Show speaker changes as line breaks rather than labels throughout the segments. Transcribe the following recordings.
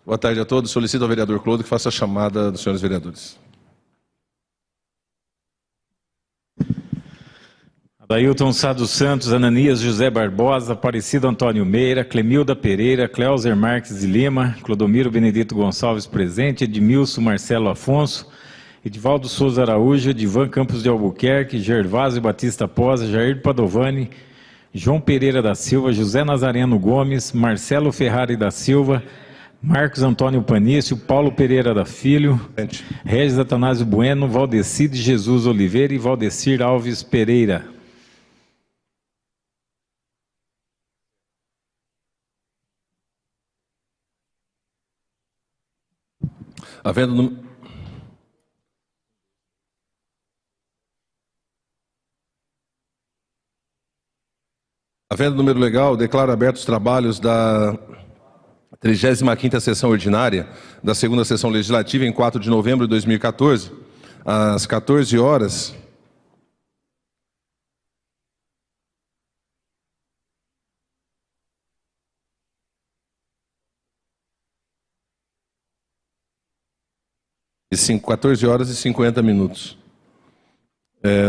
Boa tarde a todos. Solicito ao vereador Clodo que faça a chamada dos senhores vereadores.
Adailton Sá dos Santos, Ananias José Barbosa, Aparecido Antônio Meira, Clemilda Pereira, Cleuser Marques de Lima, Clodomiro Benedito Gonçalves presente, Edmilson Marcelo Afonso, Edivaldo Souza Araújo, Edivan Campos de Albuquerque, Gervásio Batista Posa, Jair Padovani, João Pereira da Silva, José Nazareno Gomes, Marcelo Ferrari da Silva, Marcos Antônio Panício, Paulo Pereira da Filho, Regis Atanásio Bueno, Valdeci de Jesus Oliveira e Valdecir Alves Pereira.
Havendo número legal, declaro abertos os trabalhos da 35ª sessão ordinária da segunda sessão legislativa em 4 de novembro de 2014, às 14 horas. E 14 horas e 50 minutos.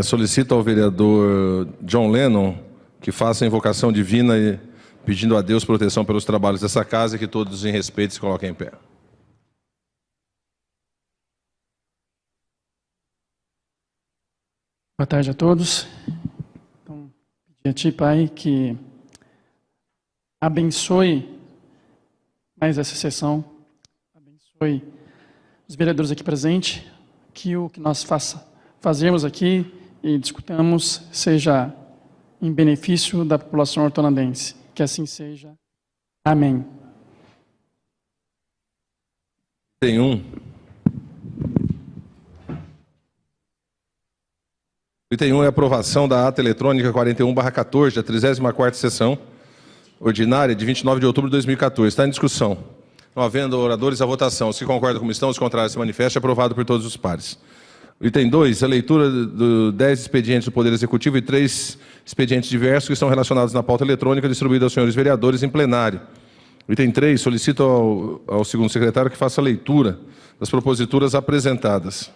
Solicito ao vereador John Lennon que faça a invocação divina e pedindo a Deus proteção pelos trabalhos dessa casa e que todos em respeito se coloquem em pé.
Boa tarde a todos. Então, pedir a Ti, Pai, que abençoe mais essa sessão, abençoe os vereadores aqui presentes, que o que nós fazemos aqui e discutamos seja em benefício da população hortolandense. Que assim seja. Amém.
Item 1 é a aprovação da ata eletrônica 41/14, da 34ª sessão ordinária de 29 de outubro de 2014. Está em discussão. Não havendo oradores, a votação. Se concorda como estão, os contrários se manifestam. Aprovado por todos os pares. Item 2, a leitura de 10 expedientes do Poder Executivo e 3 expedientes diversos que estão relacionados na pauta eletrônica distribuída aos senhores vereadores em plenário. Item 3, solicito ao segundo secretário que faça a leitura das proposituras apresentadas.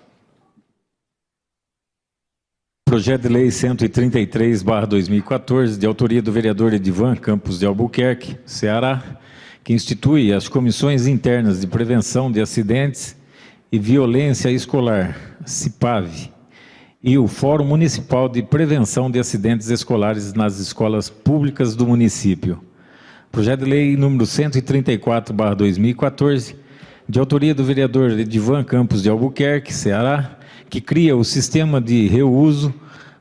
Projeto de Lei 133/2014, de autoria do vereador Edivan Campos de Albuquerque, Ceará, que institui as Comissões Internas de Prevenção de Acidentes e Violência Escolar, CIPAV, e o Fórum Municipal de Prevenção de Acidentes Escolares nas escolas públicas do município. Projeto de Lei número 134/2014, de autoria do vereador Edivan Campos de Albuquerque, Ceará, que cria o sistema de reuso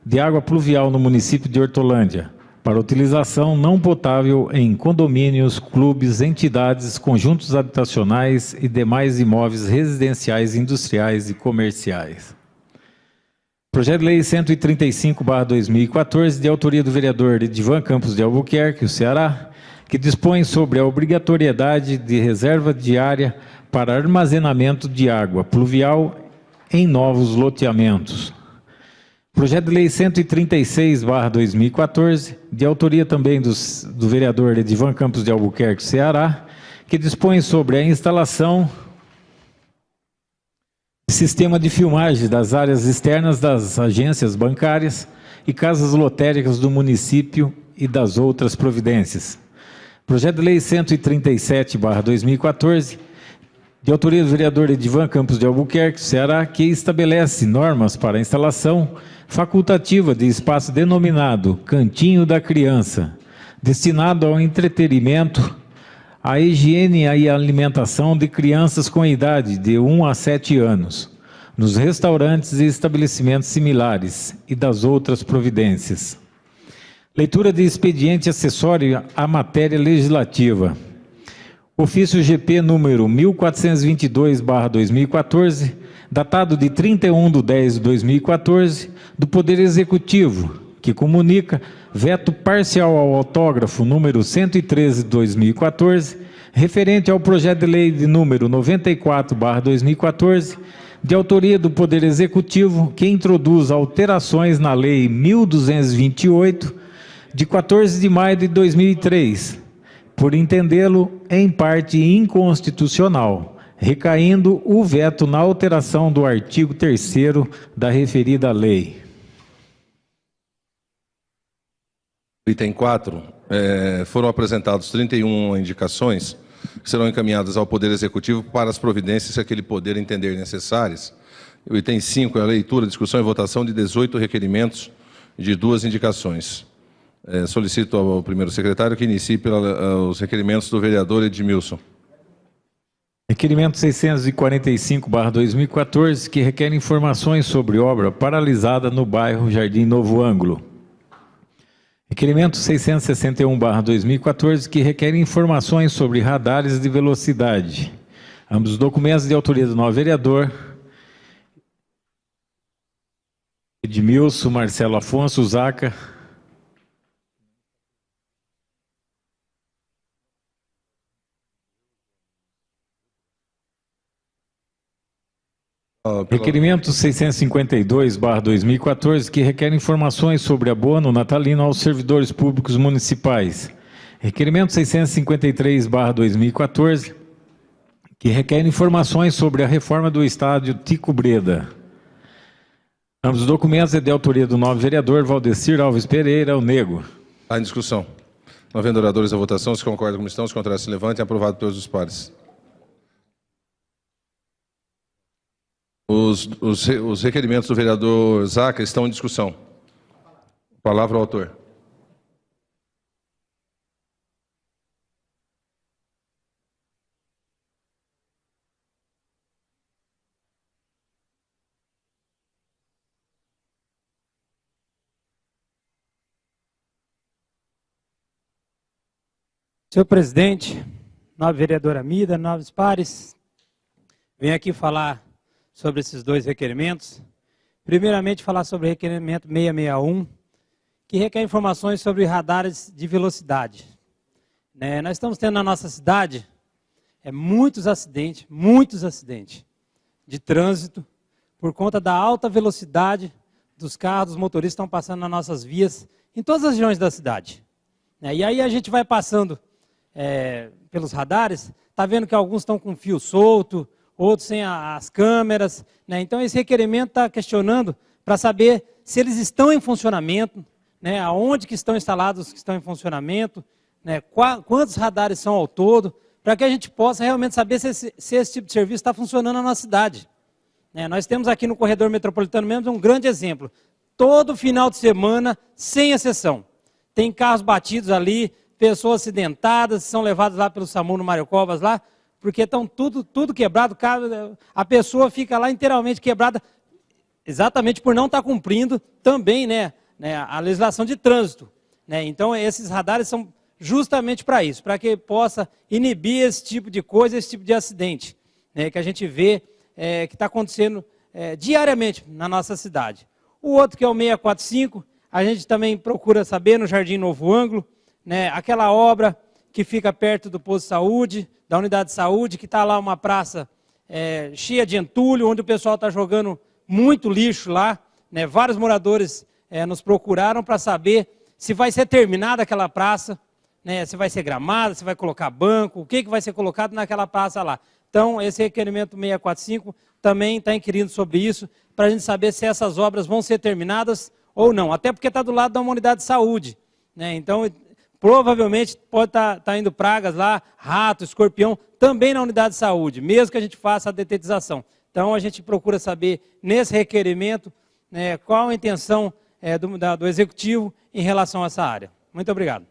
de água pluvial no município de Hortolândia, para utilização não potável em condomínios, clubes, entidades, conjuntos habitacionais e demais imóveis residenciais, industriais e comerciais. Projeto de Lei 135/2014, de autoria do vereador Edivan Campos de Albuquerque, o Ceará, que dispõe sobre a obrigatoriedade de reserva diária para armazenamento de água pluvial em novos loteamentos. Projeto de Lei 136/2014, de autoria também do vereador Edivan Campos de Albuquerque, Ceará, que dispõe sobre a instalação de sistema de filmagem das áreas externas das agências bancárias e casas lotéricas do município e das outras providências. Projeto de Lei 137/2014, de autoria do vereador Edivan Campos de Albuquerque, Ceará, que estabelece normas para a instalação facultativa de espaço denominado Cantinho da Criança, destinado ao entretenimento, à higiene e à alimentação de crianças com idade de 1 a 7 anos, nos restaurantes e estabelecimentos similares e das outras providências. Leitura de expediente acessório à matéria legislativa. Ofício GP número 1422/2014, datado de 31/10/2014, do Poder Executivo, que comunica veto parcial ao autógrafo número 113/2014, referente ao projeto de lei de número 94/2014, de autoria do Poder Executivo, que introduz alterações na Lei 1228, de 14 de maio de 2003, por entendê-lo em parte inconstitucional, recaindo o veto na alteração do artigo 3º da referida lei.
Item 4, foram apresentados 31 indicações que serão encaminhadas ao Poder Executivo para as providências que aquele poder entender necessárias. O item 5 é a leitura, discussão e votação de 18 requerimentos de 2 indicações. Solicito ao primeiro secretário que inicie pelos requerimentos do vereador Edmilson.
Requerimento 645/2014, que requer informações sobre obra paralisada no bairro Jardim Novo Ângulo. Requerimento 661/2014, que requer informações sobre radares de velocidade. Ambos os documentos de autoria do novo vereador Edmilson, Marcelo Afonso, Zaca. Requerimento 652/2014, que requer informações sobre abono natalino aos servidores públicos municipais. Requerimento 653/2014, que requer informações sobre a reforma do estádio Tico Breda. Ambos os documentos é de autoria do novo vereador Valdecir Alves Pereira, o Nego.
Está em discussão. Não havendo oradores à votação, se concorda como estão, se contrários se levantem. Aprovado pelos os pares. Os requerimentos do vereador Zaca estão em discussão. Palavra ao autor.
Senhor presidente, nobre vereadora Mida, nobres pares, venho aqui falar sobre esses 2 requerimentos. Primeiramente, falar sobre o requerimento 661, que requer informações sobre radares de velocidade. Nós estamos tendo na nossa cidade muitos acidentes de trânsito, por conta da alta velocidade dos carros, dos motoristas que estão passando nas nossas vias, em todas as regiões da cidade. E aí a gente vai passando pelos radares, está vendo que alguns estão com fio solto, outros sem as câmeras, Então esse requerimento está questionando para saber se eles estão em funcionamento, aonde que estão instalados os que estão em funcionamento, quantos radares são ao todo, para que a gente possa realmente saber se esse tipo de serviço está funcionando na nossa cidade. Nós temos aqui no corredor metropolitano mesmo um grande exemplo. Todo final de semana, sem exceção, tem carros batidos ali, pessoas acidentadas, são levadas lá pelo SAMU no Mário Covas lá, porque estão tudo quebrado, a pessoa fica lá inteiramente quebrada, exatamente por não estar cumprindo também a legislação de trânsito. Então esses radares são justamente para isso, para que possa inibir esse tipo de coisa, esse tipo de acidente, que a gente vê que está acontecendo diariamente na nossa cidade. O outro, que é o 645, a gente também procura saber no Jardim Novo Ângulo, aquela obra que fica perto do posto de saúde, da unidade de saúde, que está lá uma praça cheia de entulho, onde o pessoal está jogando muito lixo lá. Vários moradores nos procuraram para saber se vai ser terminada aquela praça, se vai ser gramada, se vai colocar banco, o que vai ser colocado naquela praça lá. Então, esse requerimento 645 também está inquirindo sobre isso, para a gente saber se essas obras vão ser terminadas ou não, até porque está do lado da uma unidade de saúde. Então, provavelmente pode estar indo pragas lá, rato, escorpião, também na unidade de saúde, mesmo que a gente faça a detetização. Então, a gente procura saber, nesse requerimento, qual a intenção do Executivo em relação a essa área. Muito obrigado.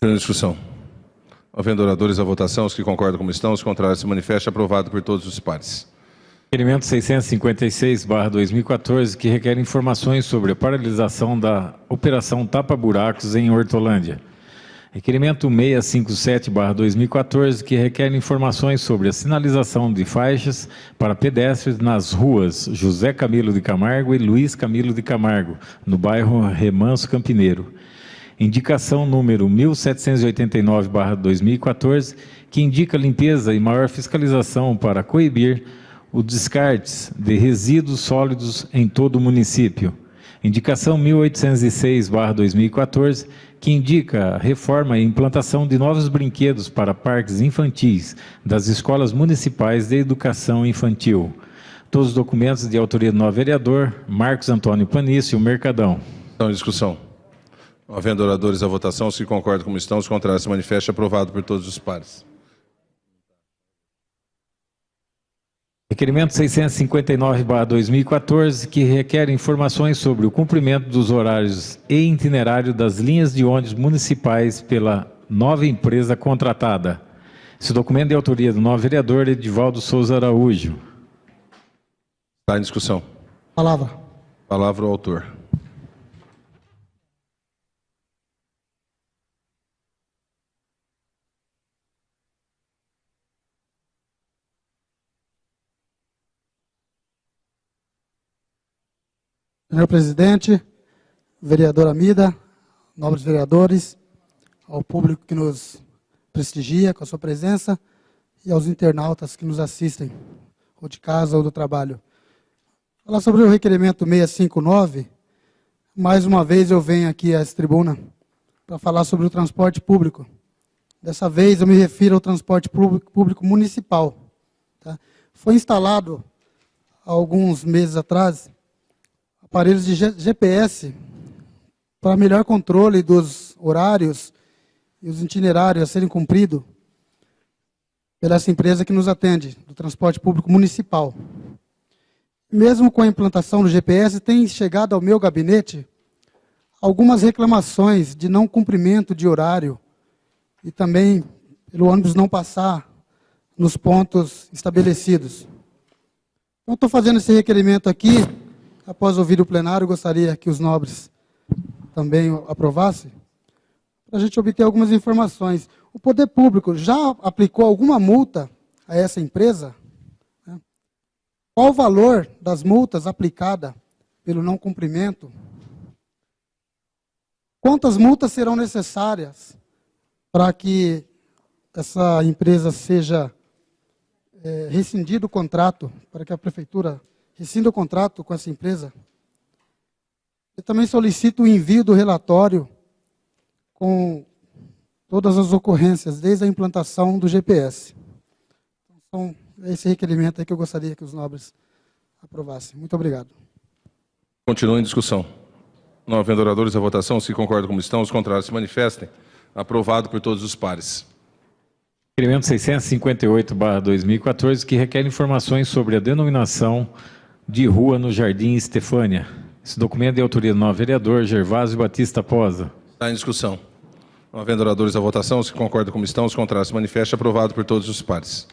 Discussão. Havendo oradores à votação, os que concordam como estão, os contrários se manifestam. Aprovado por todos os pares.
Requerimento 656/2014, que requer informações sobre a paralisação da Operação Tapa Buracos em Hortolândia. Requerimento 657/2014, que requer informações sobre a sinalização de faixas para pedestres nas ruas José Camilo de Camargo e Luiz Camilo de Camargo, no bairro Remanso Campineiro. Indicação número 1789/2014, que indica limpeza e maior fiscalização para coibir o descartes de resíduos sólidos em todo o município. Indicação 1806/2014, que indica a reforma e implantação de novos brinquedos para parques infantis das escolas municipais de educação infantil. Todos os documentos de autoria do novo vereador Marcos Antônio Panício, Mercadão.
Então, em discussão. Não havendo oradores à votação, se concorda como estão, os contrários se manifestam. Aprovado por todos os pares.
Requerimento 659/2014, que requer informações sobre o cumprimento dos horários e itinerário das linhas de ônibus municipais pela nova empresa contratada. Esse documento é de autoria do novo vereador Edivaldo Souza Araújo.
Está em discussão.
Palavra.
Palavra ao autor.
Senhor presidente, vereadora Mida, nobres vereadores, ao público que nos prestigia com a sua presença e aos internautas que nos assistem, ou de casa ou do trabalho. Falar sobre o requerimento 659, mais uma vez eu venho aqui a essa tribuna para falar sobre o transporte público. Dessa vez eu me refiro ao transporte público municipal. Tá? Foi instalado, há alguns meses atrás, aparelhos de GPS para melhor controle dos horários e os itinerários a serem cumpridos pela essa empresa que nos atende, do transporte público municipal. Mesmo com a implantação do GPS, tem chegado ao meu gabinete algumas reclamações de não cumprimento de horário e também pelo ônibus não passar nos pontos estabelecidos. Então, estou fazendo esse requerimento aqui. Após ouvir o plenário, gostaria que os nobres também aprovassem, para a gente obter algumas informações. O poder público já aplicou alguma multa a essa empresa? Qual o valor das multas aplicada pelo não cumprimento? Quantas multas serão necessárias para que essa empresa seja rescindido o contrato, para que a prefeitura rescinda o contrato com essa empresa? Eu também solicito o envio do relatório com todas as ocorrências, desde a implantação do GPS. Então, esse requerimento aí que eu gostaria que os nobres aprovassem. Muito obrigado.
Continua em discussão. Não havendo oradores à votação, se concordam como estão, os contrários se manifestem. Aprovado por todos os pares.
Requerimento 658/2014, que requer informações sobre a denominação de rua no Jardim Estefânia. Esse documento é de autoria do novo vereador Gervásio Batista Posa.
Está em discussão. Não havendo oradores à votação, se concordam como estão, os contrários se manifestam. Aprovado por todos os pares.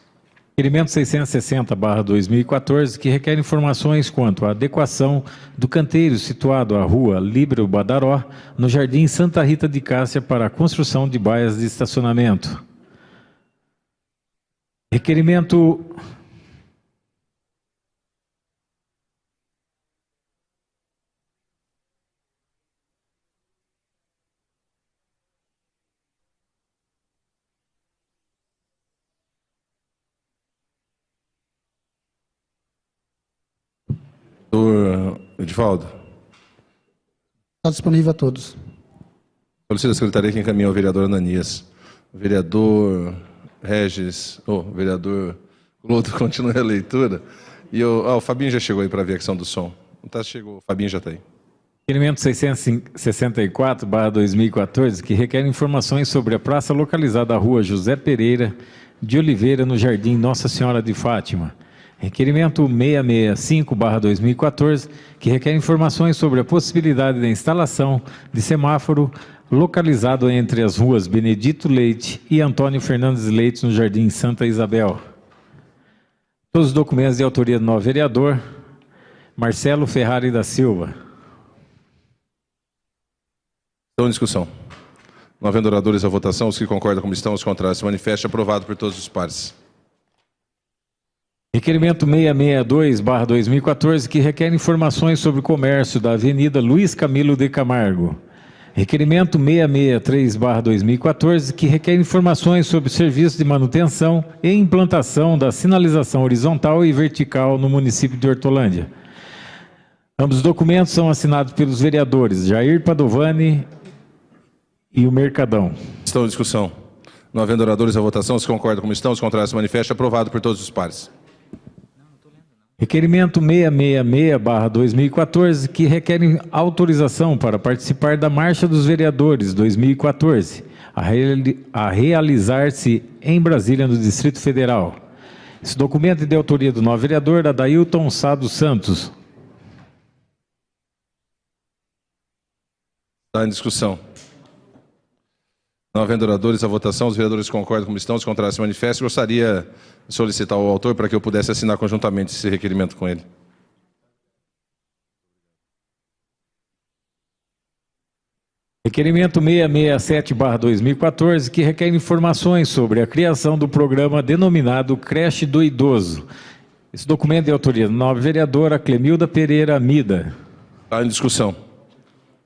Requerimento 660/2014, que requer informações quanto à adequação do canteiro situado à rua Líbero Badaró, no Jardim Santa Rita de Cássia, para a construção de baias de estacionamento. Requerimento
Do Edivaldo.
Está disponível a todos.
Solicito a secretaria que encaminhe ao vereador Ananias. O vereador Regis, o vereador Clodo, continue a leitura. E o Fabinho já chegou aí para ver a questão do som. Não tá, chegou, o Fabinho já está aí.
Requerimento 664/2014, que requer informações sobre a praça localizada à rua José Pereira de Oliveira, no Jardim Nossa Senhora de Fátima. Requerimento 665/2014, que requer informações sobre a possibilidade da instalação de semáforo localizado entre as ruas Benedito Leite e Antônio Fernandes Leite, no Jardim Santa Isabel. Todos os documentos de autoria do novo vereador Marcelo Ferrari da Silva.
Estão em discussão. Não havendo oradores à votação, os que concordam como estão, os contrários se manifestam. Aprovado por todos os pares.
Requerimento 662/2014, que requer informações sobre o comércio da Avenida Luiz Camilo de Camargo. Requerimento 663/2014, que requer informações sobre o serviço de manutenção e implantação da sinalização horizontal e vertical no município de Hortolândia. Ambos os documentos são assinados pelos vereadores Jair Padovani e o Mercadão.
Estão em discussão. Não havendo oradores à votação, se concorda como estão, os contrários se manifestam. Aprovado por todos os pares.
Requerimento 666/2014, que requer autorização para participar da Marcha dos Vereadores 2014, a realizar-se em Brasília, no Distrito Federal. Esse documento é de autoria do novo vereador Adailton Sá dos Santos.
Está em discussão. Não havendo oradores à votação, os vereadores concordam como estão, os contrários se manifestam. Gostaria de solicitar ao autor para que eu pudesse assinar conjuntamente esse requerimento com ele.
Requerimento 667/2014, que requer informações sobre a criação do programa denominado Creche do Idoso. Esse documento é de autoria da nova vereadora Clemilda Pereira Mida.
Está em discussão.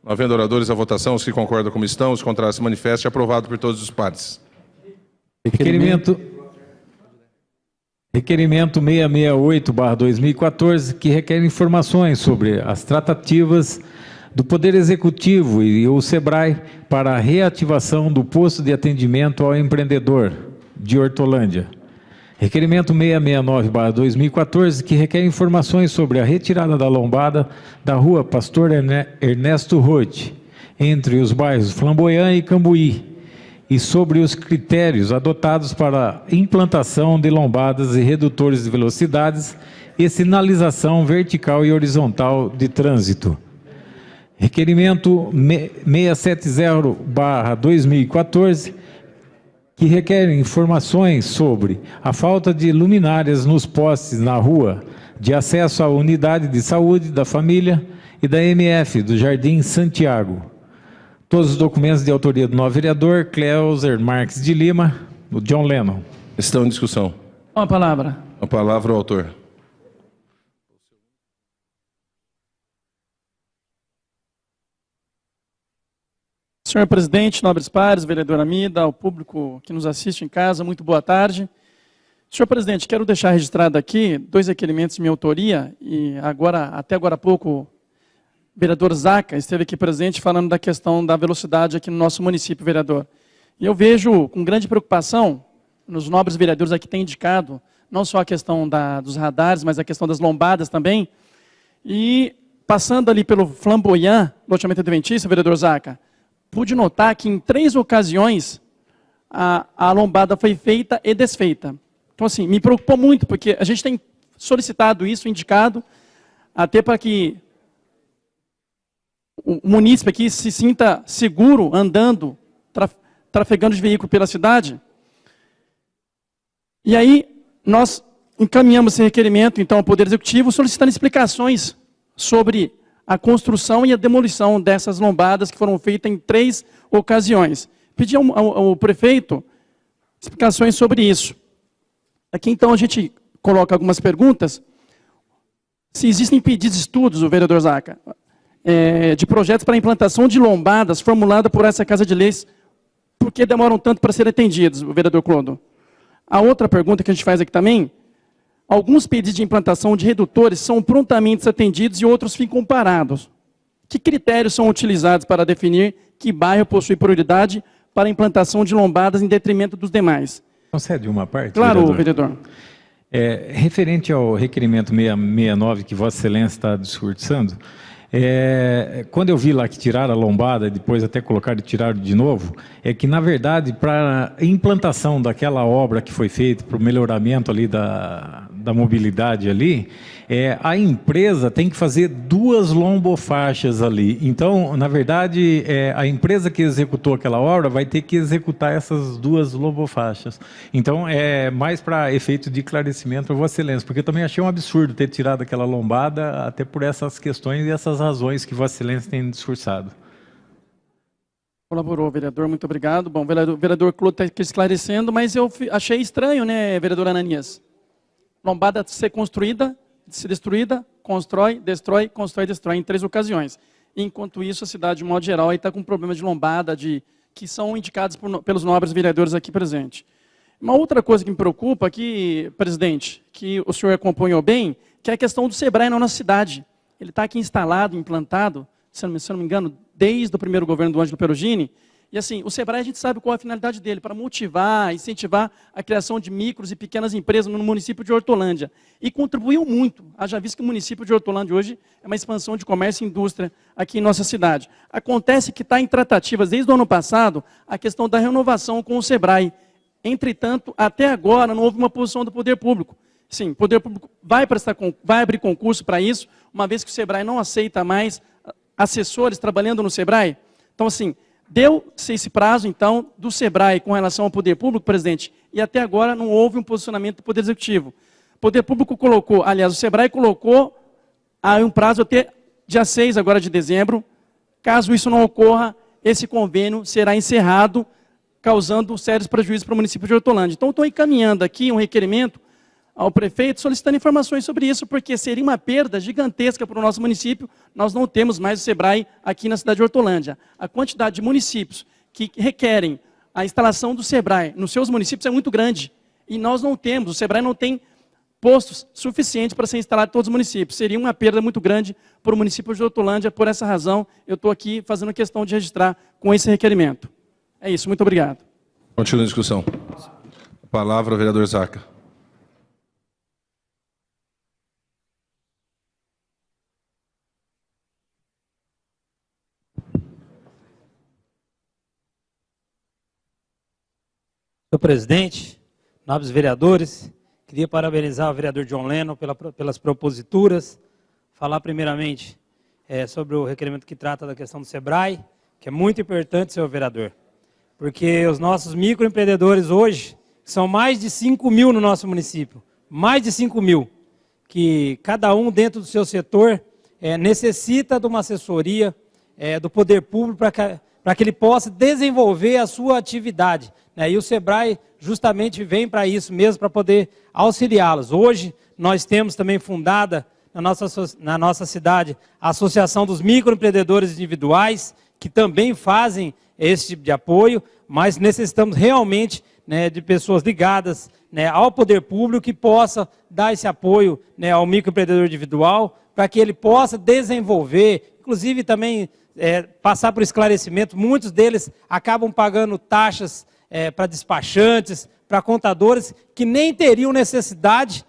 Não havendo oradores à votação, os que concordam como estão, os contrários se manifestam. Aprovado por todos os pares.
Requerimento 668/2014, que requer informações sobre as tratativas do Poder Executivo e o SEBRAE para a reativação do posto de atendimento ao empreendedor de Hortolândia. Requerimento 669/2014, que requer informações sobre a retirada da lombada da rua Pastor Ernesto Roth, entre os bairros Flamboyant e Cambuí, e sobre os critérios adotados para a implantação de lombadas e redutores de velocidades e sinalização vertical e horizontal de trânsito. Requerimento 670/2014, que requer informações sobre a falta de luminárias nos postes na rua de acesso à unidade de saúde da família e da MF do Jardim Santiago. Todos os documentos de autoria do novo vereador Cleuser Marques de Lima, do John Lennon.
Estão em discussão.
Com a palavra.
A palavra ao autor.
Senhor presidente, nobres pares, vereadora Mida, ao público que nos assiste em casa, muito boa tarde. Senhor presidente, quero deixar registrado aqui 2 requerimentos de minha autoria, e até agora há pouco, o vereador Zaca esteve aqui presente falando da questão da velocidade aqui no nosso município, vereador. E eu vejo com grande preocupação, nos nobres vereadores aqui têm indicado, não só a questão dos radares, mas a questão das lombadas também, e passando ali pelo Flamboyant, loteamento adventista, vereador Zaca, pude notar que em 3 ocasiões a lombada foi feita e desfeita. Então, assim, me preocupou muito, porque a gente tem solicitado isso, indicado, até para que o munícipe aqui se sinta seguro andando, trafegando de veículo pela cidade. E aí, nós encaminhamos esse requerimento, então, ao Poder Executivo, solicitando explicações sobre a construção e a demolição dessas lombadas que foram feitas em 3 ocasiões. Pedi ao prefeito explicações sobre isso. Aqui, então, a gente coloca algumas perguntas. Se existem pedidos de estudos, o vereador Zaca, de projetos para a implantação de lombadas formulada por essa Casa de Leis, por que demoram tanto para serem atendidos, o vereador Clodo? A outra pergunta que a gente faz aqui também: alguns pedidos de implantação de redutores são prontamente atendidos e outros ficam parados. Que critérios são utilizados para definir que bairro possui prioridade para a implantação de lombadas em detrimento dos demais?
Concede uma parte?
Claro, vereador.
Referente ao requerimento 669 que Vossa Excelência está discursando, quando eu vi lá que tiraram a lombada, depois até colocaram e tiraram de novo, é que, na verdade, para a implantação daquela obra que foi feita, para o melhoramento ali da mobilidade ali, a empresa tem que fazer 2 lombofaixas ali. Então, na verdade, a empresa que executou aquela obra vai ter que executar essas 2 lombofaixas. Então, é mais para efeito de esclarecimento, Vossa Excelência, porque eu também achei um absurdo ter tirado aquela lombada, até por essas questões e essas razões que Vossa Excelência tem discursado.
Colaborou, vereador, muito obrigado. Bom, o vereador Clodo está aqui esclarecendo, mas eu achei estranho, né, vereador Ananias? Lombada ser construída, ser destruída, constrói, destrói, destrói em 3 ocasiões. Enquanto isso, a cidade, de modo geral, está com problema de lombada, que são indicados pelos nobres vereadores aqui presentes. Uma outra coisa que me preocupa aqui, presidente, que o senhor acompanhou bem, que é a questão do SEBRAE na nossa cidade. ele está aqui instalado, implantado, se eu não me engano, desde o primeiro governo do Ângelo Perugini. E assim, o Sebrae a gente sabe qual é a finalidade dele, para motivar, incentivar a criação de micros e pequenas empresas no município de Hortolândia. E contribuiu muito. Haja visto que o município de Hortolândia hoje é uma expansão de comércio e indústria aqui em nossa cidade. Acontece que está em tratativas desde o ano passado a questão da renovação com o Sebrae. Entretanto, até agora não houve uma posição do poder público. Sim, o poder público vai abrir concurso para isso, uma vez que o Sebrae não aceita mais assessores trabalhando no Sebrae. Então, assim, deu-se esse prazo, então, do Sebrae com relação ao poder público, presidente, e até agora não houve um posicionamento do Poder Executivo. O poder público colocou, aliás, o Sebrae colocou um prazo até dia 6 agora de dezembro. Caso isso não ocorra, esse convênio será encerrado, causando sérios prejuízos para o município de Hortolândia. Então, estou encaminhando aqui um requerimento ao prefeito solicitando informações sobre isso, porque seria uma perda gigantesca para o nosso município. Nós não temos mais o Sebrae aqui na cidade de Hortolândia. A quantidade de municípios que requerem a instalação do Sebrae nos seus municípios é muito grande. E nós não temos, o Sebrae não tem postos suficientes para ser instalado em todos os municípios. Seria uma perda muito grande para o município de Hortolândia. Por essa razão, eu estou aqui fazendo questão de registrar com esse requerimento. É isso, muito obrigado.
Continua a discussão. A palavra, vereador Zaca.
Senhor presidente, nobres vereadores, queria parabenizar o vereador John Lennon pelas proposituras, falar primeiramente sobre o requerimento que trata da questão do Sebrae, que é muito importante, senhor vereador, porque os nossos microempreendedores hoje, são mais de 5 mil no nosso município, mais de 5 mil, que cada um dentro do seu setor necessita de uma assessoria do poder público para que ele possa desenvolver a sua atividade. E o Sebrae justamente vem para isso mesmo, para poder auxiliá-los. Hoje nós temos também fundada na nossa cidade a Associação dos Microempreendedores Individuais, que também fazem esse tipo de apoio, mas necessitamos realmente de pessoas ligadas ao poder público que possa dar esse apoio ao microempreendedor individual, para que ele possa desenvolver, inclusive também passar por esclarecimento. Muitos deles acabam pagando taxas para despachantes, para contadores, que nem teriam necessidade,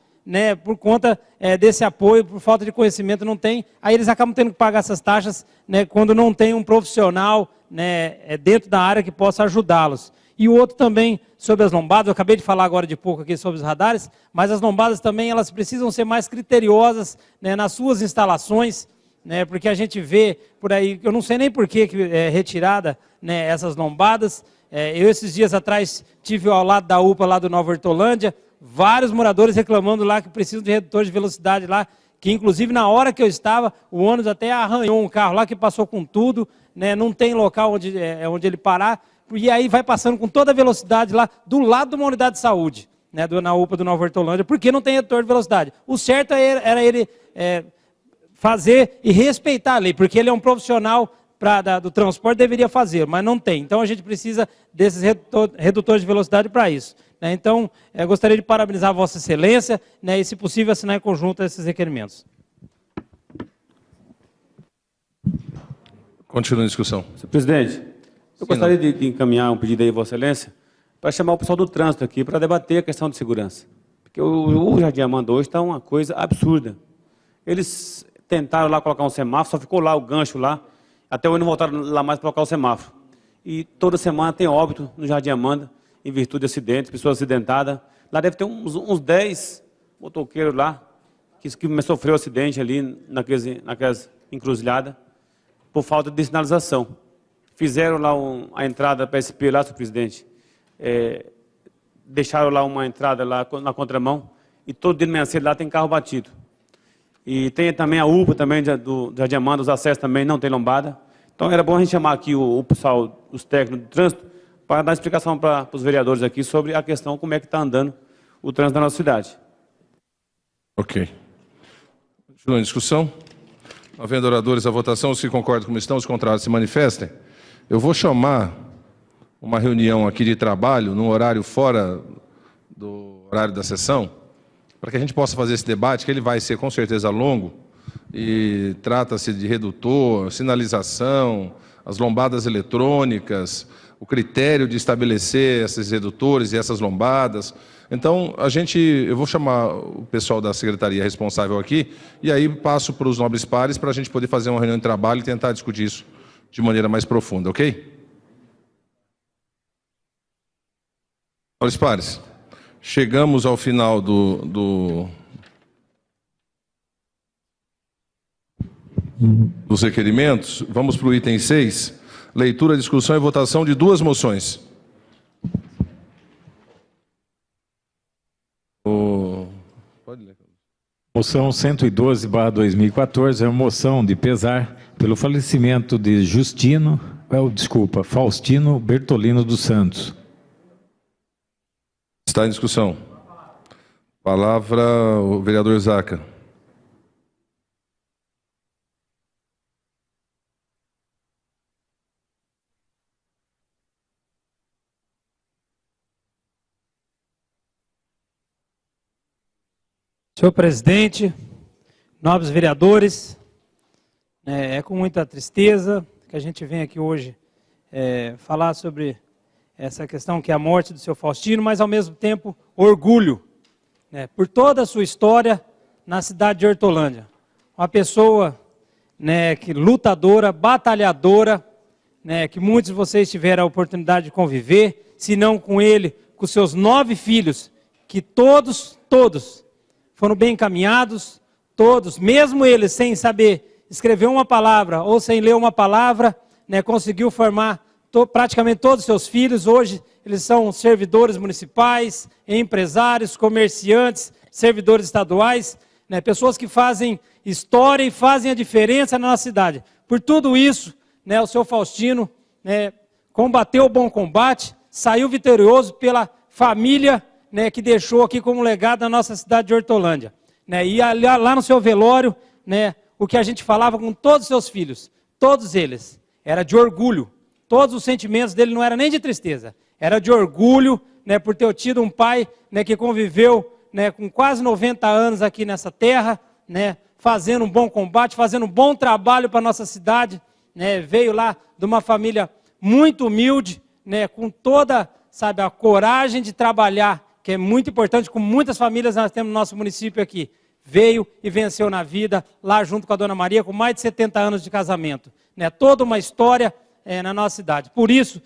por conta desse apoio, por falta de conhecimento não tem, aí eles acabam tendo que pagar essas taxas quando não tem um profissional dentro da área que possa ajudá-los. E o outro também sobre as lombadas, eu acabei de falar agora de pouco aqui sobre os radares, mas as lombadas também elas precisam ser mais criteriosas nas suas instalações, porque a gente vê por aí, eu não sei nem por que é retirada essas lombadas. Eu esses dias atrás tive ao lado da UPA lá do Nova Hortolândia, vários moradores reclamando lá que precisam de redutor de velocidade lá, que inclusive na hora que eu estava, o ônibus até arranhou um carro lá que passou com tudo, não tem local onde ele parar, e aí vai passando com toda a velocidade lá do lado de uma unidade de saúde, na UPA do Nova Hortolândia, porque não tem redutor de velocidade. O certo era ele fazer e respeitar a lei, porque ele é um profissional do transporte, deveria fazer, mas não tem. Então a gente precisa desses redutores de velocidade para isso. Então, gostaria de parabenizar a Vossa Excelência e, se possível, assinar em conjunto esses requerimentos.
Continua a discussão.
Senhor presidente, eu gostaria de encaminhar um pedido aí, Vossa Excelência, para chamar o pessoal do trânsito aqui para debater a questão de segurança. Porque o Jardim Amanda hoje está uma coisa absurda. Eles tentaram lá colocar um semáforo, só ficou lá o gancho lá, até hoje não voltaram lá mais para colocar o semáforo. E toda semana tem óbito no Jardim Amanda, em virtude de acidentes, pessoas acidentadas. Lá deve ter uns 10 motoqueiros lá, que sofreu acidente ali naquelas encruzilhadas, por falta de sinalização. Fizeram lá a entrada para SP lá, senhor presidente. Deixaram lá uma entrada lá na contramão, e todo dia de manhã cedo lá tem carro batido. E tem também a UPA também do Jardim Amanda, os acessos também não tem lombada. Então era bom a gente chamar aqui o pessoal, os técnicos do trânsito, para dar explicação para os vereadores aqui sobre a questão, como é que está andando o trânsito da nossa cidade.
Ok. Continua a discussão. Havendo oradores à votação, os que concordam como estão, os contrários se manifestem. Eu vou chamar uma reunião aqui de trabalho, num horário fora do horário da sessão, para que a gente possa fazer esse debate, que ele vai ser com certeza longo, e trata-se de redutor, sinalização, as lombadas eletrônicas, o critério de estabelecer esses redutores e essas lombadas. Então, eu vou chamar o pessoal da secretaria responsável aqui e aí passo para os nobres pares para a gente poder fazer uma reunião de trabalho e tentar discutir isso de maneira mais profunda, ok? Nobres pares, chegamos ao final dos requerimentos. Vamos para o item 6, leitura, discussão e votação de duas moções.
Moção 112/2014 é uma moção de pesar pelo falecimento de Faustino Bertolino dos Santos.
Está em discussão. Palavra o vereador Zaca.
Senhor presidente, nobres vereadores, é com muita tristeza que a gente vem aqui hoje falar sobre essa questão que é a morte do seu Faustino, mas ao mesmo tempo orgulho, por toda a sua história na cidade de Hortolândia. Uma pessoa que lutadora, batalhadora, que muitos de vocês tiveram a oportunidade de conviver, se não com ele, com seus 9 filhos, que todos foram bem encaminhados, todos, mesmo eles sem saber escrever uma palavra ou sem ler uma palavra, conseguiu formar praticamente todos os seus filhos. Hoje eles são servidores municipais, empresários, comerciantes, servidores estaduais, pessoas que fazem história e fazem a diferença na nossa cidade. Por tudo isso, o seu Faustino combateu o bom combate, saiu vitorioso pela família que deixou aqui como legado na nossa cidade de Hortolândia. E lá no seu velório, o que a gente falava com todos os seus filhos, todos eles, era de orgulho. Todos os sentimentos dele não eram nem de tristeza, era de orgulho por ter tido um pai que conviveu com quase 90 anos aqui nessa terra, fazendo um bom combate, fazendo um bom trabalho para a nossa cidade. Veio lá de uma família muito humilde, com toda, a coragem de trabalhar, que é muito importante, com muitas famílias nós temos no nosso município aqui. Veio e venceu na vida, lá junto com a Dona Maria, com mais de 70 anos de casamento. Toda uma história na nossa cidade. Por isso,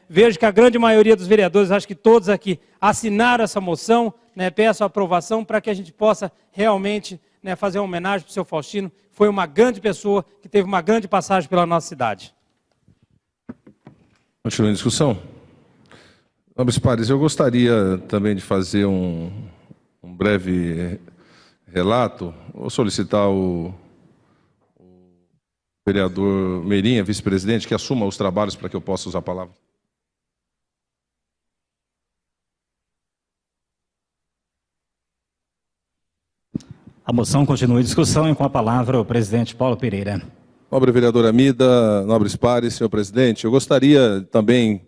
vejo que a grande maioria dos vereadores, acho que todos aqui, assinaram essa moção, peço a aprovação para que a gente possa realmente fazer uma homenagem para o seu Faustino. Foi uma grande pessoa que teve uma grande passagem pela nossa cidade.
Continua em discussão. Nobres pares, eu gostaria também de fazer um breve relato. Vou solicitar o vereador Meirinha, vice-presidente, que assuma os trabalhos para que eu possa usar a palavra.
A moção continua em discussão e com a palavra o presidente Paulo Pereira.
Nobre vereador Amida, nobres pares, senhor presidente, eu gostaria também,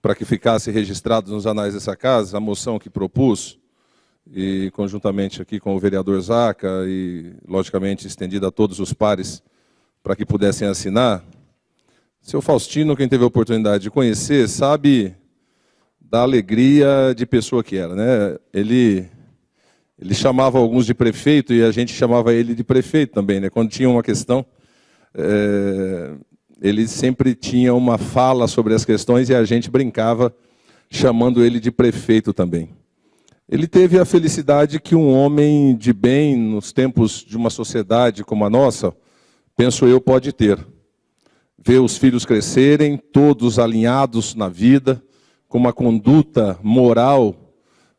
para que ficasse registrado nos anais dessa casa, a moção que propus, e conjuntamente aqui com o vereador Zaca, e logicamente estendida a todos os pares, para que pudessem assinar. Seu Faustino, quem teve a oportunidade de conhecer, sabe da alegria de pessoa que era, Ele chamava alguns de prefeito e a gente chamava ele de prefeito também, Quando tinha uma questão, ele sempre tinha uma fala sobre as questões e a gente brincava chamando ele de prefeito também. Ele teve a felicidade que um homem de bem, nos tempos de uma sociedade como a nossa, penso eu, pode ter. Ver os filhos crescerem, todos alinhados na vida, com uma conduta moral,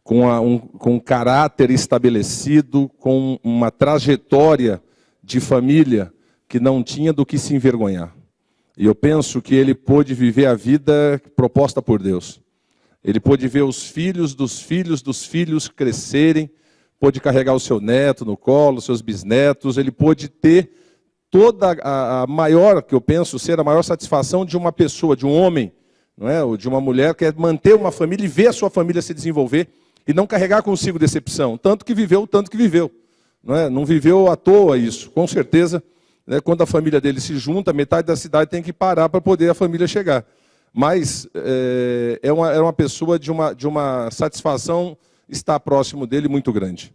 com um caráter estabelecido, com uma trajetória de família que não tinha do que se envergonhar. E eu penso que ele pôde viver a vida proposta por Deus. Ele pôde ver os filhos dos filhos crescerem, pôde carregar o seu neto no colo, seus bisnetos, ele pôde ter toda a maior, que eu penso ser a maior satisfação de uma pessoa, de um homem, ou de uma mulher, que é manter uma família e ver a sua família se desenvolver e não carregar consigo decepção, tanto que viveu o tanto que viveu. Não viveu à toa isso. Com certeza, né, quando a família dele se junta, metade da cidade tem que parar para poder a família chegar. Mas é uma pessoa de uma satisfação estar próximo dele muito grande.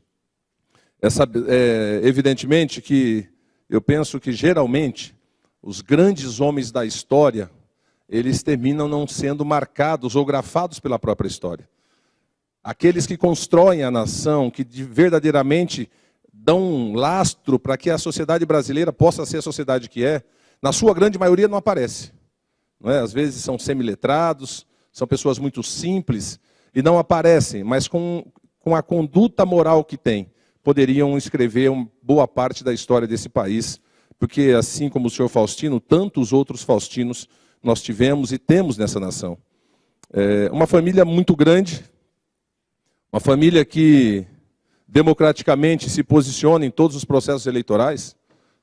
Evidentemente que eu penso que, geralmente, os grandes homens da história, eles terminam não sendo marcados ou grafados pela própria história. Aqueles que constroem a nação, que verdadeiramente dão um lastro para que a sociedade brasileira possa ser a sociedade que é, na sua grande maioria não aparece. Não é? Às vezes são semiletrados, são pessoas muito simples e não aparecem, mas com a conduta moral que têm, poderiam escrever boa parte da história desse país, porque assim como o senhor Faustino, tantos outros Faustinos nós tivemos e temos nessa nação. Uma família muito grande, uma família que democraticamente se posiciona em todos os processos eleitorais.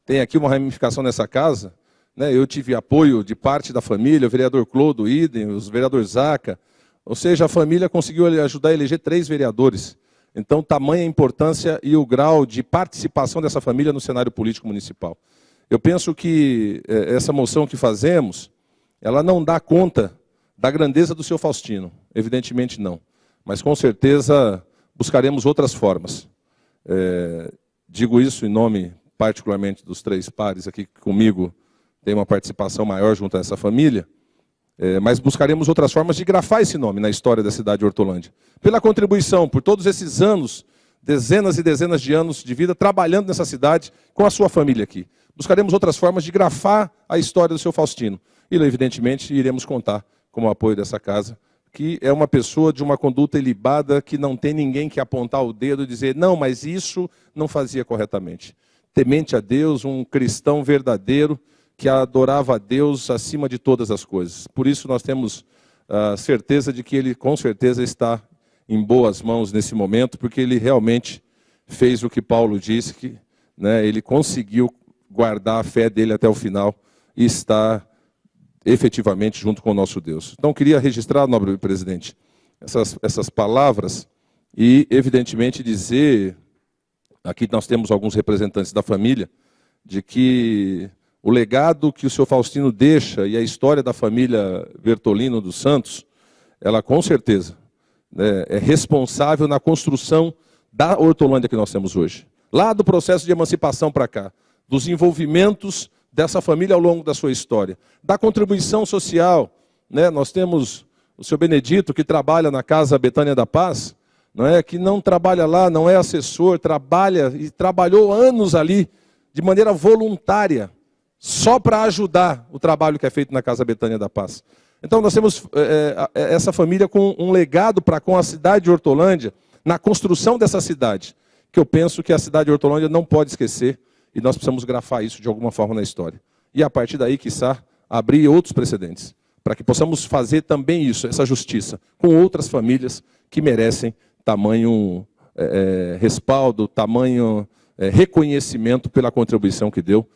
Tem aqui uma ramificação nessa casa, né? Eu tive apoio de parte da família, o vereador Clodo, idem, o vereador Zaca, ou seja, a família conseguiu ajudar a eleger 3 vereadores. Então, tamanha a importância e o grau de participação dessa família no cenário político municipal. Eu penso que essa moção que fazemos, ela não dá conta da grandeza do seu Faustino, evidentemente não. Mas, com certeza, buscaremos outras formas. Digo isso em nome, particularmente, dos 3 pares aqui que comigo tem uma participação maior junto a essa família, mas buscaremos outras formas de grafar esse nome na história da cidade de Hortolândia. Pela contribuição, por todos esses anos, dezenas e dezenas de anos de vida, trabalhando nessa cidade com a sua família aqui. Buscaremos outras formas de grafar a história do seu Faustino. E, evidentemente, iremos contar com o apoio dessa casa, que é uma pessoa de uma conduta ilibada, que não tem ninguém que apontar o dedo e dizer, não, mas isso não fazia corretamente. Temente a Deus, um cristão verdadeiro, que adorava a Deus acima de todas as coisas. Por isso nós temos a certeza de que ele, com certeza, está em boas mãos nesse momento, porque ele realmente fez o que Paulo disse, que, né, ele conseguiu guardar a fé dele até o final e está efetivamente junto com o nosso Deus. Então, queria registrar, nobre presidente, essas palavras e, evidentemente, dizer, aqui nós temos alguns representantes da família, de que o legado que o senhor Faustino deixa e a história da família Bertolino dos Santos, ela com certeza, né, é responsável na construção da Hortolândia que nós temos hoje. Lá do processo de emancipação para cá, dos envolvimentos dessa família ao longo da sua história, da contribuição social, né? Nós temos o senhor Benedito, que trabalha na Casa Betânia da Paz, não é? Que não trabalha lá, não é assessor, trabalha e trabalhou anos ali, de maneira voluntária, só para ajudar o trabalho que é feito na Casa Betânia da Paz. Então nós temos essa família com um legado para com a cidade de Hortolândia, na construção dessa cidade, que eu penso que a cidade de Hortolândia não pode esquecer, e nós precisamos grafar isso de alguma forma na história. E a partir daí, quiçá, abrir outros precedentes, para que possamos fazer também isso, essa justiça, com outras famílias que merecem tamanho respaldo, tamanho reconhecimento pela contribuição que deu.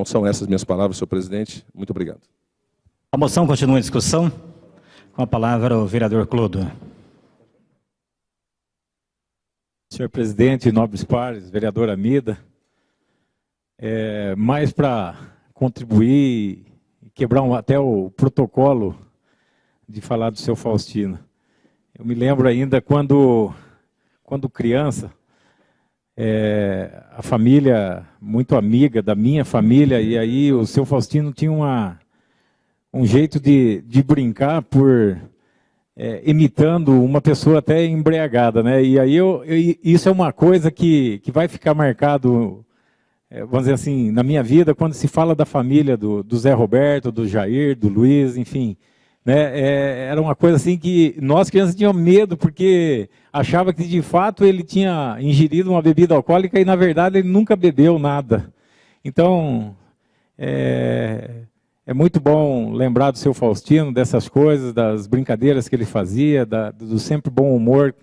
São essas minhas palavras, senhor presidente. Muito obrigado.
A moção continua em discussão. Com a palavra o vereador Clodo.
Senhor presidente, nobres pares, vereador Amida, mais para contribuir e quebrar até o protocolo de falar do seu Faustino. Eu me lembro ainda quando criança, a família, muito amiga da minha família, e aí o seu Faustino tinha um jeito de brincar imitando uma pessoa até embriagada, né? E aí isso é uma coisa que vai ficar marcado, vamos dizer assim, na minha vida, quando se fala da família do Zé Roberto, do Jair, do Luiz, enfim, né? Era uma coisa assim que nós crianças tínhamos medo, porque achava que de fato ele tinha ingerido uma bebida alcoólica e na verdade ele nunca bebeu nada. Então, é muito bom lembrar do seu Faustino, dessas coisas, das brincadeiras que ele fazia, do sempre bom humor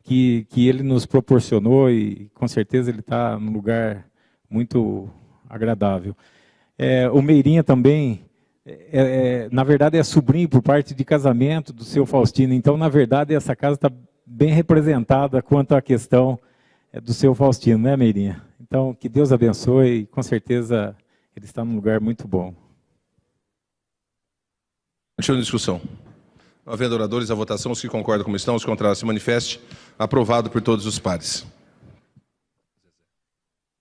que ele nos proporcionou, e com certeza ele está num lugar muito agradável. O Meirinha também, na verdade, é sobrinho por parte de casamento do seu Faustino, então, na verdade, essa casa está bem representada quanto à questão do seu Faustino, né, Meirinha? Então, que Deus abençoe e, com certeza, ele está num lugar muito bom.
Continua a discussão. Não havendo oradores, a votação. Os que concordam como estão, os contrários se manifestem. Aprovado por todos os pares.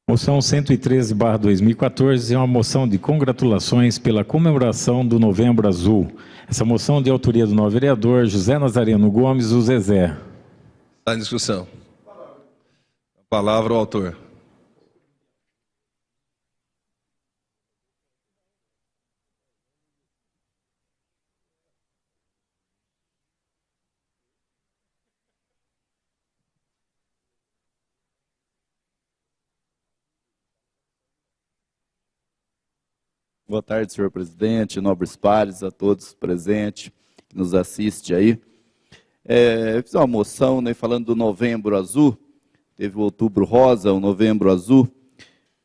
Moção 113/2014 é uma moção de congratulações pela comemoração do Novembro Azul. Essa moção de autoria do novo vereador José Nazareno Gomes, o Zezé.
Está em discussão. Palavra ao autor.
Boa tarde, senhor presidente, nobres pares, a todos presentes, que nos assistem aí. Eu fiz uma moção, né, falando do Novembro Azul, teve o Outubro Rosa, o Novembro Azul,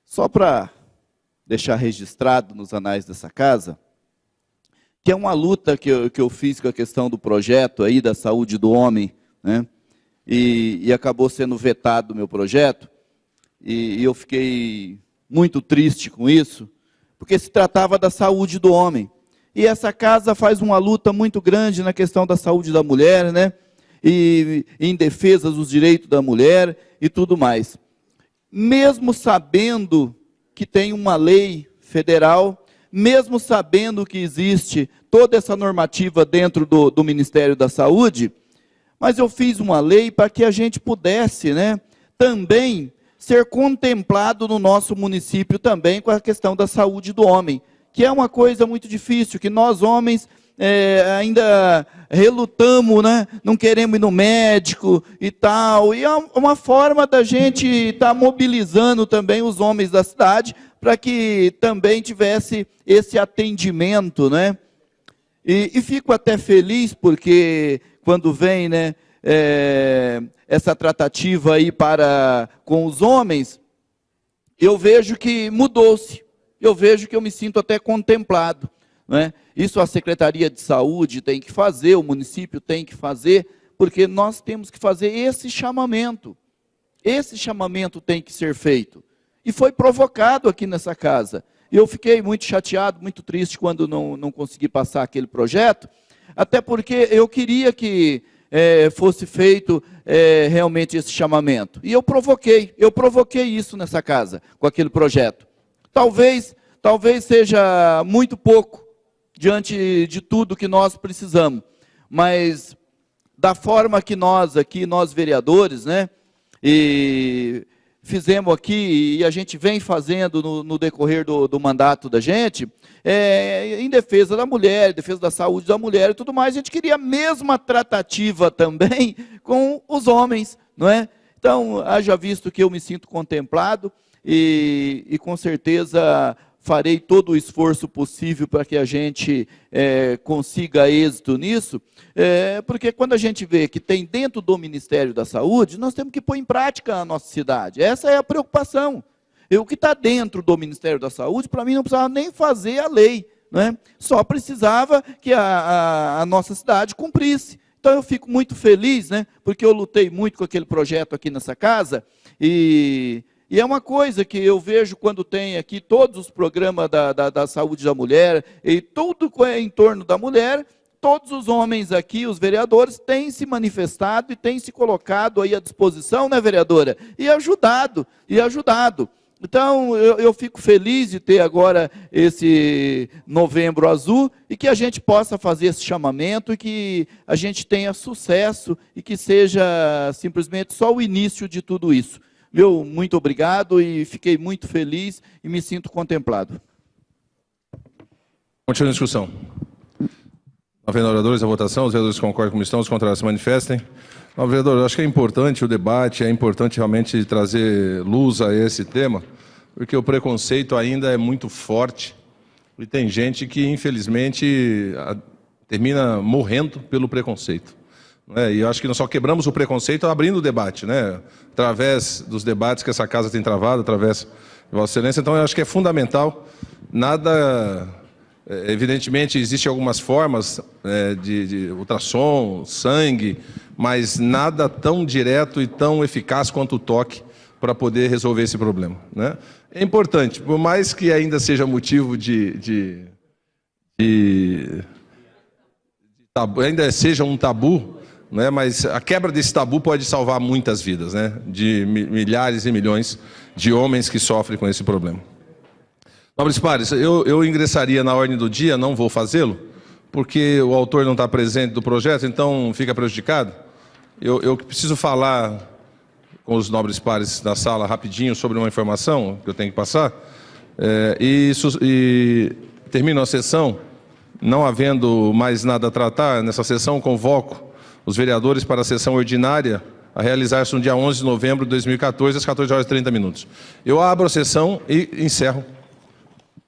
só para deixar registrado nos anais dessa casa, que é uma luta que eu fiz com a questão do projeto aí da saúde do homem, né, e acabou sendo vetado o meu projeto, e eu fiquei muito triste com isso, porque se tratava da saúde do homem. E essa casa faz uma luta muito grande na questão da saúde da mulher, né? E em defesa dos direitos da mulher e tudo mais. Mesmo sabendo que tem uma lei federal, mesmo sabendo que existe toda essa normativa dentro do Ministério da Saúde, mas eu fiz uma lei para que a gente pudesse, né, também ser contemplado no nosso município também com a questão da saúde do homem, que é uma coisa muito difícil, que nós homens ainda relutamos, né? Não queremos ir no médico e tal, e é uma forma da gente estar mobilizando também os homens da cidade para que também tivesse esse atendimento, né? E fico até feliz porque quando vem, né, essa tratativa aí com os homens, eu vejo que mudou-se, eu vejo que eu me sinto até contemplado, né? Isso a Secretaria de Saúde tem que fazer, o município tem que fazer, porque nós temos que fazer esse chamamento tem que ser feito, e foi provocado aqui nessa casa. Eu fiquei muito chateado, muito triste quando não consegui passar aquele projeto, até porque eu queria que fosse feito realmente esse chamamento. E eu provoquei isso nessa casa, com aquele projeto. Talvez seja muito pouco, diante de tudo que nós precisamos, mas da forma que nós aqui, nós vereadores, né, e fizemos aqui, e a gente vem fazendo no decorrer do mandato da gente, em defesa da mulher, em defesa da saúde da mulher e tudo mais, a gente queria a mesma tratativa também com os homens, não é? Então, haja visto que eu me sinto contemplado e com certeza farei todo o esforço possível para que a gente consiga êxito nisso, porque quando a gente vê que tem dentro do Ministério da Saúde, nós temos que pôr em prática a nossa cidade. Essa é a preocupação. O que está dentro do Ministério da Saúde, para mim, não precisava nem fazer a lei, né? Só precisava que a nossa cidade cumprisse. Então, eu fico muito feliz, né? Porque eu lutei muito com aquele projeto aqui nessa casa, e é uma coisa que eu vejo quando tem aqui todos os programas da saúde da mulher, e tudo em torno da mulher, todos os homens aqui, os vereadores, têm se manifestado e têm se colocado aí à disposição, né, vereadora? E ajudado. Então, eu fico feliz de ter agora esse Novembro Azul e que a gente possa fazer esse chamamento e que a gente tenha sucesso e que seja simplesmente só o início de tudo isso. Muito obrigado e fiquei muito feliz e me sinto contemplado.
Continua a discussão. Havendo oradores, a votação, os vereadores concordam como estão, os contrários se manifestem. Vereador, eu acho que é importante o debate, é importante realmente trazer luz a esse tema, porque o preconceito ainda é muito forte e tem gente que, infelizmente, termina morrendo pelo preconceito. E eu acho que nós só quebramos o preconceito abrindo o debate, né? Através dos debates que essa casa tem travado, através de Vossa Excelência. Então, eu acho que é fundamental. Evidentemente, existem algumas formas de ultrassom, sangue, mas nada tão direto e tão eficaz quanto o toque para poder resolver esse problema, né? É importante, por mais que ainda seja motivo tabu, ainda seja um tabu, né? Mas a quebra desse tabu pode salvar muitas vidas, né? De milhares e milhões de homens que sofrem com esse problema. Nobres pares, eu ingressaria na ordem do dia, não vou fazê-lo, porque o autor não está presente do projeto, então fica prejudicado. Eu preciso falar com os nobres pares na sala rapidinho sobre uma informação que eu tenho que passar, e termino a sessão, não havendo mais nada a tratar. Nessa sessão convoco os vereadores para a sessão ordinária a realizar-se no dia 11 de novembro de 2014, às 14h30. Eu abro a sessão e encerro,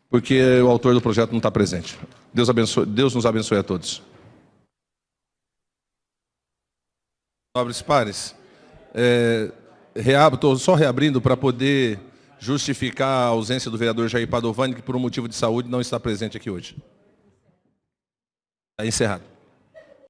porque o autor do projeto não está presente. Deus nos abençoe a todos. Nobres pares, estou só reabrindo para poder justificar a ausência do vereador Jair Padovani, que por um motivo de saúde não está presente aqui hoje. Está encerrado.